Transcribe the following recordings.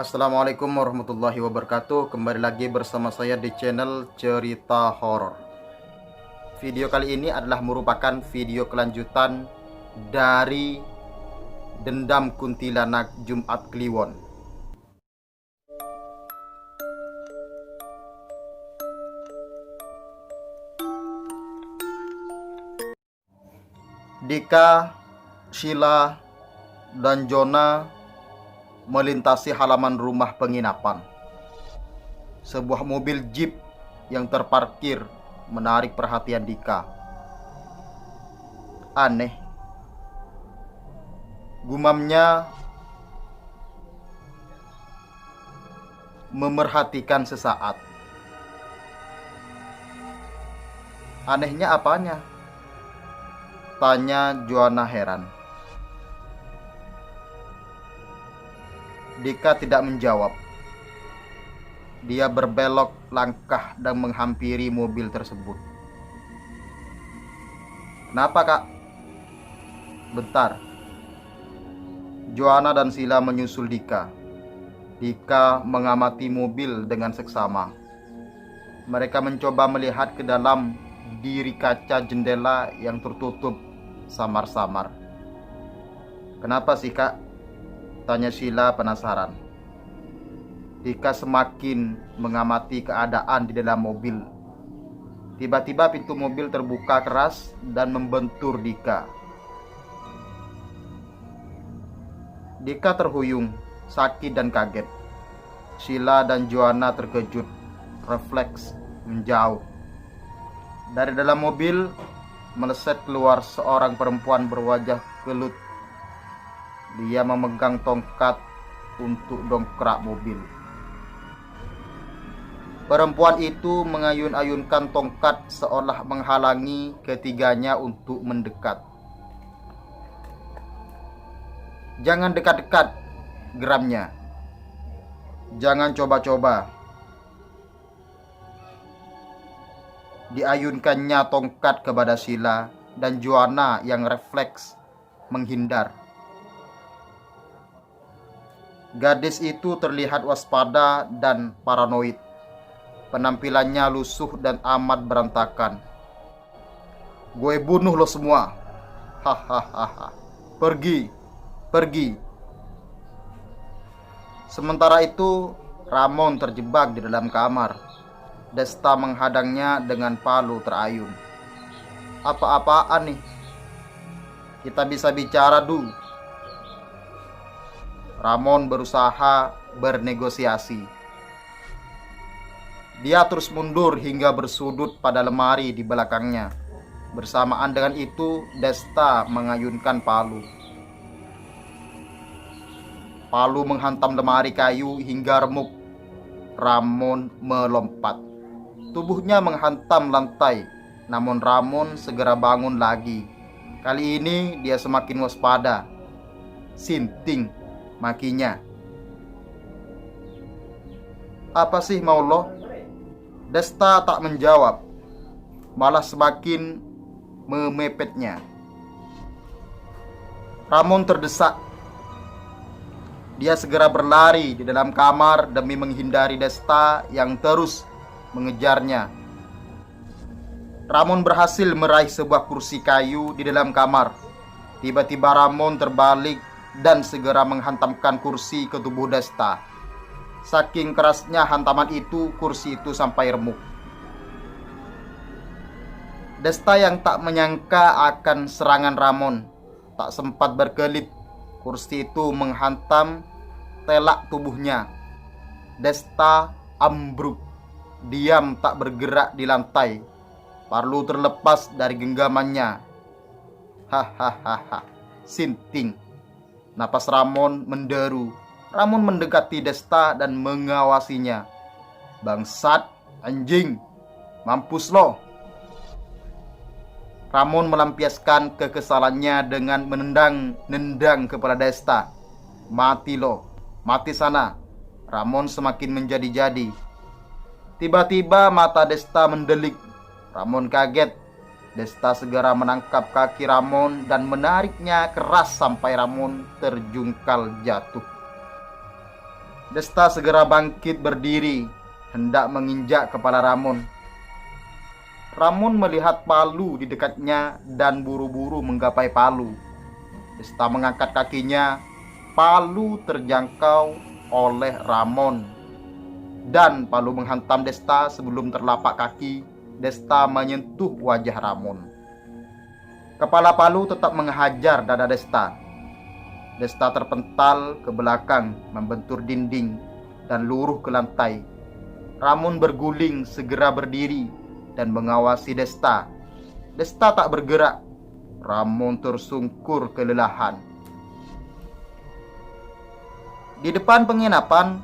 Assalamualaikum warahmatullahi wabarakatuh. Kembali lagi bersama saya di channel Cerita Horor. Video kali ini adalah merupakan video kelanjutan dari Dendam Kuntilanak Jumat Kliwon. Dika, Sheila, dan Jona melintasi halaman rumah penginapan. Sebuah mobil jeep yang terparkir menarik perhatian Dika. Aneh, gumamnya memerhatikan sesaat. Anehnya apanya? Tanya Joanna heran. Dika tidak menjawab. Dia berbelok langkah dan menghampiri mobil tersebut. Kenapa, Kak? Bentar. Joanna dan Sheila menyusul Dika. Dika mengamati mobil dengan seksama. Mereka mencoba melihat ke dalam diri kaca jendela yang tertutup samar-samar. Kenapa sih, Kak? Tanya Sheila penasaran. Dika semakin mengamati keadaan di dalam mobil. Tiba-tiba pintu mobil terbuka keras dan membentur Dika. Dika terhuyung, sakit dan kaget. Sheila dan Joanna terkejut, refleks menjauh. Dari dalam mobil meleset keluar seorang perempuan berwajah gelut. Dia memegang tongkat untuk dongkrak mobil. Perempuan itu mengayun-ayunkan tongkat seolah menghalangi ketiganya untuk mendekat. Jangan dekat-dekat, geramnya. Jangan coba-coba. Diayunkannya tongkat kepada Sheila dan Joanna yang refleks menghindar. Gadis itu terlihat waspada dan paranoid. Penampilannya lusuh dan amat berantakan. Gue bunuh lo semua. Hahaha. Pergi. Pergi. Sementara itu, Ramon terjebak di dalam kamar. Desta menghadangnya dengan palu terayun. Apa-apaan nih? Kita bisa bicara dulu. Ramon berusaha bernegosiasi. Dia terus mundur hingga bersudut pada lemari di belakangnya. Bersamaan dengan itu, Desta mengayunkan palu. Palu menghantam lemari kayu hingga remuk. Ramon melompat. Tubuhnya menghantam lantai, namun Ramon segera bangun lagi. Kali ini dia semakin waspada. Sinting, makinya. Apa sih mau lo? Desta tak menjawab, malah semakin memepetnya. Ramon terdesak. Dia segera berlari di dalam kamar demi menghindari Desta yang terus mengejarnya. Ramon berhasil meraih sebuah kursi kayu di dalam kamar. Tiba-tiba Ramon terbalik dan segera menghantamkan kursi ke tubuh Desta. Saking kerasnya hantaman itu, kursi itu sampai remuk. Desta yang tak menyangka akan serangan Ramon tak sempat berkelit. Kursi itu menghantam telak tubuhnya. Desta ambruk, diam tak bergerak di lantai. Palu terlepas dari genggamannya. Hahaha, sinting. Napas Ramon menderu. Ramon mendekati Desta dan mengawasinya. Bangsat, anjing, mampus lo. Ramon melampiaskan kekesalannya dengan menendang kepala Desta. Mati lo, mati sana. Ramon semakin menjadi-jadi. Tiba-tiba mata Desta mendelik. Ramon kaget. Desta segera menangkap kaki Ramon dan menariknya keras sampai Ramon terjungkal jatuh. Desta segera bangkit berdiri, hendak menginjak kepala Ramon. Ramon melihat palu di dekatnya dan buru-buru menggapai palu. Desta mengangkat kakinya, palu terjangkau oleh Ramon. Dan palu menghantam Desta sebelum terlapak kaki Desta menyentuh wajah Ramon. Kepala palu tetap menghajar dada Desta. Desta terpental ke belakang, membentur dinding dan luruh ke lantai. Ramon berguling segera berdiri dan mengawasi Desta. Desta tak bergerak. Ramon tersungkur kelelahan. Di depan penginapan,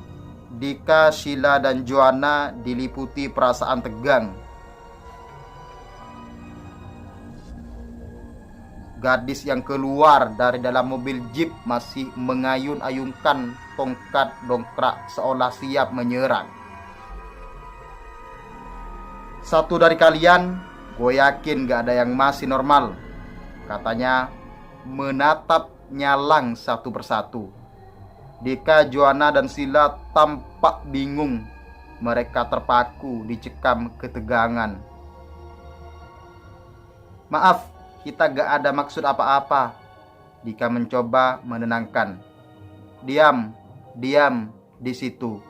Dika, Sheila, dan Joanna diliputi perasaan tegang. Gadis yang keluar dari dalam mobil jeep masih mengayun-ayunkan tongkat dongkrak seolah siap menyerang. Satu dari kalian, gue yakin gak ada yang masih normal, katanya menatap nyalang satu persatu. Dika, Joanna, dan Sheila tampak bingung. Mereka terpaku dicekam ketegangan. Maaf, kita gak ada maksud apa-apa. Dika mencoba menenangkan. Diam di situ.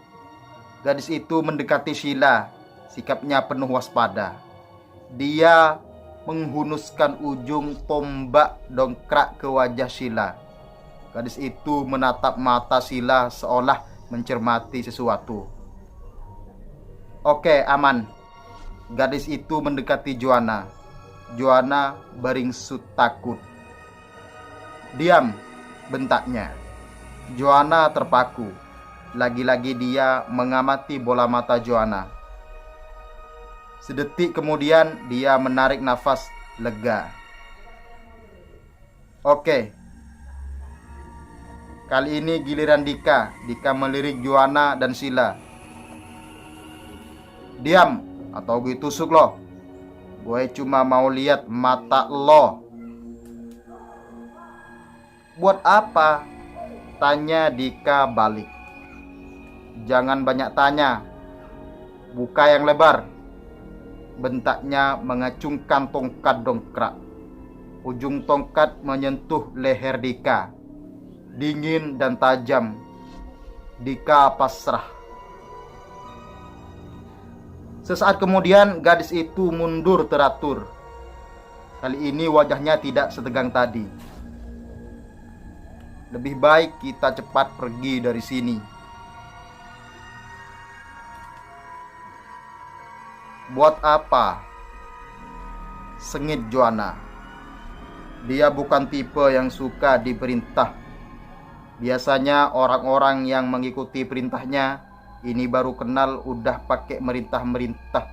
Gadis itu mendekati Sheila, sikapnya penuh waspada. Dia menghunuskan ujung tombak dongkrak ke wajah Sheila. Gadis itu menatap mata Sheila seolah mencermati sesuatu. Oke, aman. Gadis itu mendekati Joanna. Joanna beringsut takut. Diam, bentaknya. Joanna terpaku. Lagi-lagi dia mengamati bola mata Joanna. Sedetik kemudian dia menarik nafas lega. Oke. Kali ini giliran Dika. Dika melirik Joanna dan Sheila. Diam, atau gue tusuk lo. Gue cuma mau lihat mata lo. Buat apa? Tanya Dika balik. Jangan banyak tanya. Buka yang lebar. Bentaknya mengacungkan tongkat dongkrak. Ujung tongkat menyentuh leher Dika. Dingin dan tajam. Dika pasrah. Sesaat kemudian gadis itu mundur teratur. Kali ini wajahnya tidak setegang tadi. Lebih baik kita cepat pergi dari sini. Buat apa? Sengit Joanna. Dia bukan tipe yang suka diperintah. Biasanya orang-orang yang mengikuti perintahnya ini baru kenal udah pakai merintah-merintah.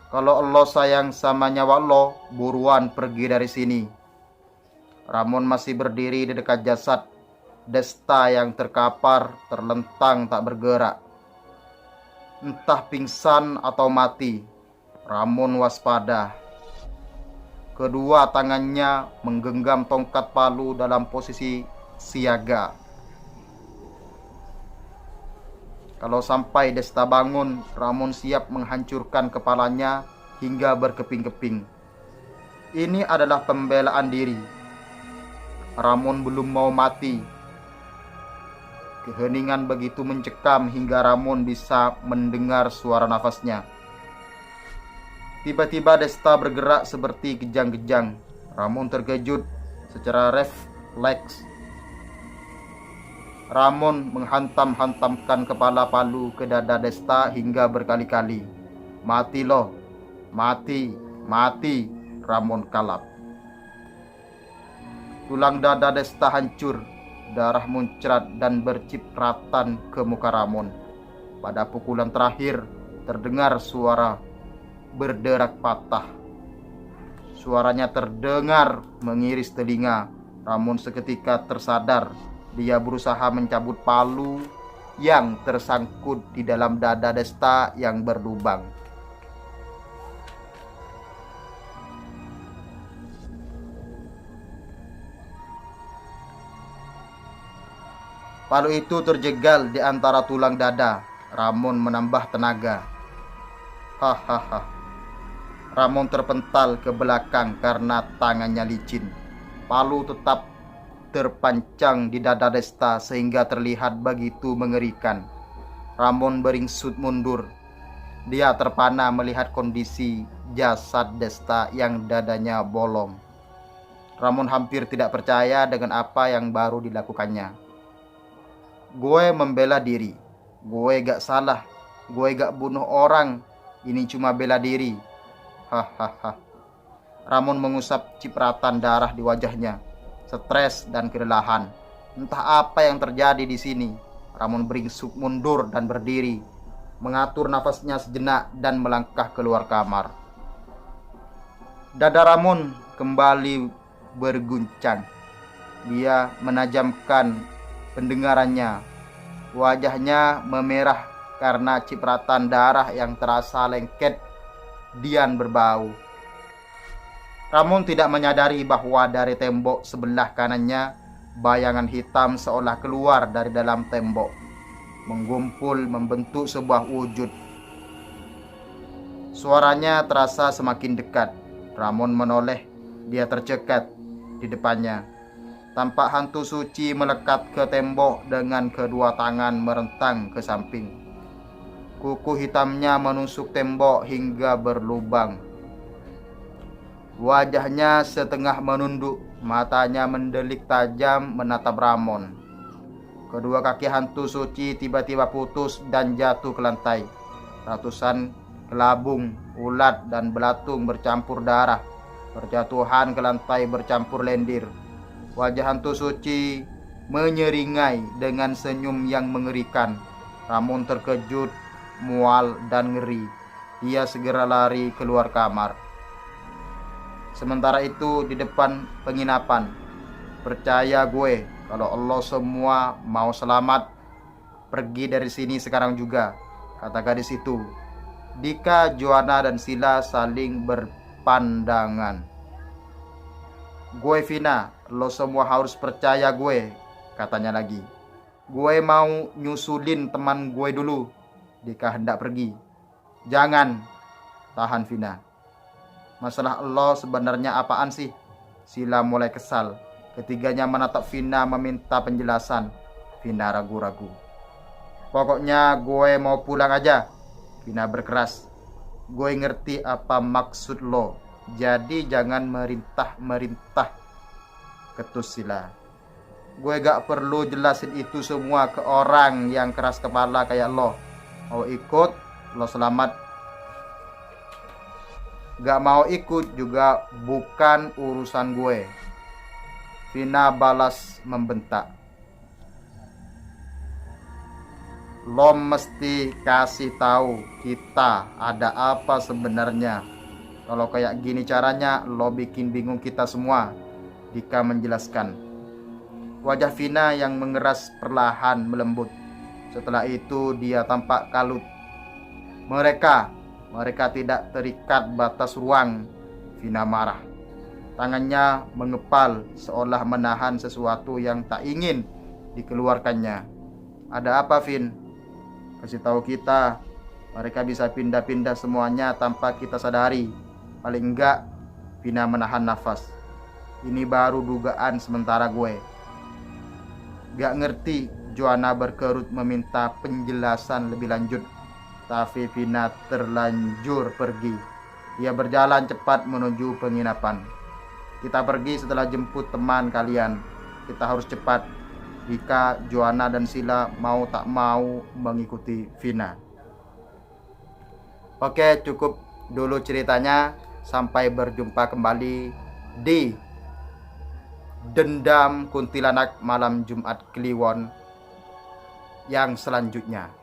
Kalau lo sayang sama nyawa lo, buruan pergi dari sini. Ramon masih berdiri di dekat jasad Desta yang terkapar, terlentang tak bergerak. Entah pingsan atau mati, Ramon waspada. Kedua tangannya menggenggam tongkat palu dalam posisi siaga. Kalau sampai Desta bangun, Ramon siap menghancurkan kepalanya hingga berkeping-keping. Ini adalah pembelaan diri. Ramon belum mau mati. Keheningan begitu mencekam hingga Ramon bisa mendengar suara nafasnya. Tiba-tiba Desta bergerak seperti kejang-kejang. Ramon terkejut secara refleks. Ramon menghantam-hantamkan kepala palu ke dada Desta hingga berkali-kali. Mati lo, mati, mati, Ramon kalap. Tulang dada Desta hancur, darah muncrat dan bercipratan ke muka Ramon. Pada pukulan terakhir, terdengar suara berderak patah. Suaranya terdengar mengiris telinga. Ramon seketika tersadar. Dia berusaha mencabut palu yang tersangkut di dalam dada Desta yang berlubang. Palu itu terjegal di antara tulang dada. Ramon menambah tenaga. Hahaha. Ramon terpental ke belakang karena tangannya licin. Palu tetap terpancang di dada Desta sehingga terlihat begitu mengerikan. Ramon beringsut mundur. Dia terpana melihat kondisi jasad Desta yang dadanya bolong. Ramon hampir tidak percaya dengan apa yang baru dilakukannya. Gue membela diri. Gue gak salah. Gue gak bunuh orang. Ini cuma bela diri. Hahaha. Ramon mengusap cipratan darah di wajahnya. Stres dan kelelahan. Entah apa yang terjadi di sini. Ramon beringsut mundur dan berdiri, mengatur nafasnya sejenak dan melangkah keluar kamar. Dada Ramon kembali berguncang. Dia menajamkan pendengarannya. Wajahnya memerah karena cipratan darah yang terasa lengket dan berbau. Ramon tidak menyadari bahwa dari tembok sebelah kanannya bayangan hitam seolah keluar dari dalam tembok, menggumpul membentuk sebuah wujud. Suaranya terasa semakin dekat. Ramon menoleh. Dia tercekat di depannya. Tampak hantu suci melekat ke tembok dengan kedua tangan merentang ke samping. Kuku hitamnya menusuk tembok hingga berlubang. Wajahnya setengah menunduk, matanya mendelik tajam menatap Ramon. Kedua kaki hantu suci tiba-tiba putus dan jatuh ke lantai. Ratusan kelabung, ulat, dan belatung bercampur darah berjatuhan ke lantai bercampur lendir. Wajah hantu suci menyeringai dengan senyum yang mengerikan. Ramon terkejut, mual, dan ngeri. Dia segera lari keluar kamar. Sementara itu di depan penginapan, percaya gue, kalau Allah semua mau selamat, pergi dari sini sekarang juga, kata gadis itu. Dika, Joanna, dan Sila saling berpandangan. Gue Vina, lo semua harus percaya gue, katanya lagi. Gue mau nyusulin teman gue dulu. Dika hendak pergi. Jangan, tahan Vina. Masalah lo sebenarnya apaan sih? Sila mulai kesal. Ketiganya menatap Vina meminta penjelasan. Vina ragu-ragu. Pokoknya gue mau pulang aja, Vina berkeras. Gue ngerti apa maksud lo. Jadi jangan merintah-merintah, ketus Sila. Gue gak perlu jelasin itu semua ke orang yang keras kepala kayak lo. Mau ikut, lo selamat. Gak mau ikut juga bukan urusan gue, Vina balas membentak. Lo mesti kasih tahu kita ada apa sebenarnya. Kalau kayak gini caranya, lo bikin bingung kita semua, Dika menjelaskan. Wajah Vina yang mengeras perlahan melembut. Setelah itu dia tampak kalut. Mereka tidak terikat batas ruang, Vina marah. Tangannya mengepal seolah menahan sesuatu yang tak ingin dikeluarkannya. Ada apa, Vin? Kasih tahu kita. Mereka bisa pindah-pindah semuanya tanpa kita sadari. Paling enggak, Vina menahan nafas. Ini baru dugaan sementara gue. Gak ngerti, Joanna berkerut meminta penjelasan lebih lanjut. Tapi Vina terlanjur pergi. Ia berjalan cepat menuju penginapan. Kita pergi setelah jemput teman kalian. Kita harus cepat. Dika, Joanna, dan Sila mau tak mau mengikuti Vina. Oke, cukup dulu ceritanya. Sampai berjumpa kembali di Dendam Kuntilanak Malam Jumat Kliwon yang selanjutnya.